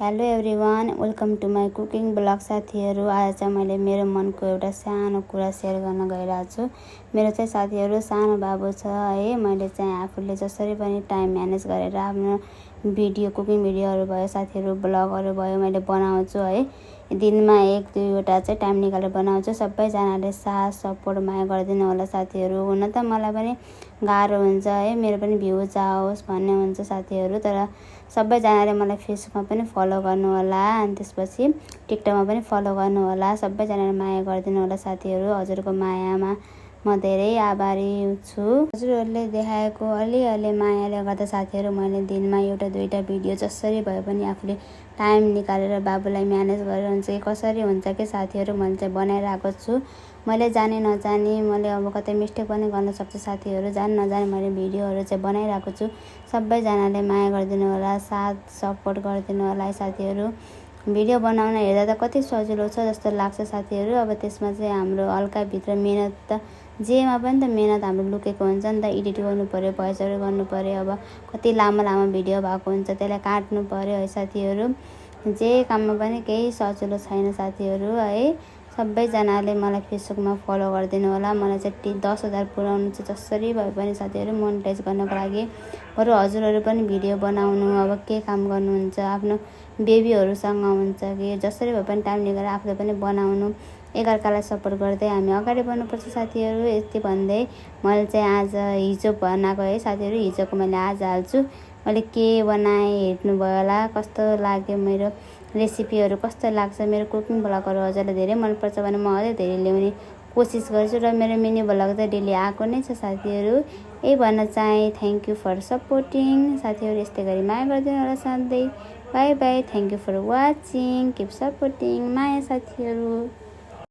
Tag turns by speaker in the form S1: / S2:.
S1: Hello everyone, welcome to my cooking blog. साथीहरू, आज चाहिँ मैले मेरो मनको एउटा सानो कुरा सेयर गर्न गइरहेको छु। मेरो चाहिँ साथीहरू सानो बाबु छ है। मैले चाहिँ आफूले जसरी पनि टाइम म्यानेज गरेर आफ्नो कुकिङ भिडियोहरू भयो, साथीहरू ब्लगहरू भयो, मैले बनाउँछु है। दिनमा 1-2वटा चाहिँ टाइम निकालेर बनाउँछु। सबैजनाले साथ सपोर्ट माया गरिदिनु होला साथीहरू। हुन त मलाई पनि गाह्रो हुन्छ है, मेरो पनि भ्यू जाओस् भन्ने हुन्छ साथीहरू। तर सबैजनाले मलाई फेसबुकमा पनि फलो गर्नु होला, अनि त्यसपछि टिकटकमा पनि फलो गर्नु होला। सबैजनाले माया गरिदिनु होला साथीहरू। हजुरको मायामा म धेरै आभारी छु। हजुरहरूले देखाएको अलिअलि मायाले गर्दा साथीहरू मैले दिनमा 1-2वटा भिडियो जसरी भए पनि आफूले टाइम निकालेर बाबुलाई म्यानेज गरेर हुन्छ कि कसरी हुन्छ कि साथीहरू, मैले चाहिँ बनाइरहेको छु। मैले जाने नजाने मैले अब कतै मिस्टेक पनि गर्न सक्छु साथीहरू। जाने नजाने मैले भिडियोहरू चाहिँ बनाइरहेको छु। सबैजनाले माया गरिदिनु होला, साथ सपोर्ट गरिदिनु होला साथीहरू। भिडियो बनाउन हेर्दा त कति सजिलो छ जस्तो लाग्छ साथीहरू। अब त्यसमा चाहिँ हाम्रो हल्काभित्र मिहिनेत त जेमा पनि त मिहिनेत हाम्रो लुकेको हुन्छ नि त। एडिट गर्नु पऱ्यो, भोइसहरू गर्नु पऱ्यो, अब कति लामो लामो भिडियो भएको हुन्छ, त्यसलाई काट्नु पऱ्यो है साथीहरू। जे काममा पनि केही सजिलो छैन साथीहरू है। सबैजनाले मलाई फेसबुकमा फलो गरिदिनु होला। मलाई चाहिँ 10,000 पुऱ्याउनु चाहिँ जसरी भए पनि साथीहरू मोनेटाइज गर्नको लागि। बरु हजुरहरू पनि भिडियो बनाउनु, अब के काम गर्नुहुन्छ, आफ्नो बेबीहरूसँग हुन्छ कि जसरी भए पनि टाइम निकालेर आफूले पनि बनाउनु, एकअर्कालाई सपोर्ट गर्दै हामी अगाडि बढ्नुपर्छ साथीहरू। यति भन्दै मैले चाहिँ आज हिजो बनाएको है साथीहरू, हिजोको मैले आज हाल्छु। मैले के बनाएँ हेर्नुभयो होला। कस्तो लाग्यो मेरो रेसिपीहरू, कस्तो लाग्छ मेरो कुकिङ ब्लगहरू हजुरलाई धेरै मनपर्छ भने म अझै धेरै ल्याउने कोसिस गर्छु। र मेरो मिनी ब्लग चाहिँ डेली आएको नै छ साथीहरू। यही भन्न चाहेँ, थ्याङ्क यू फर सपोर्टिङ साथीहरू। यस्तै गरी माया गरिदिनु होला सधैँ। Bye bye, thank you for watching, keep supporting, माया साथीहरू।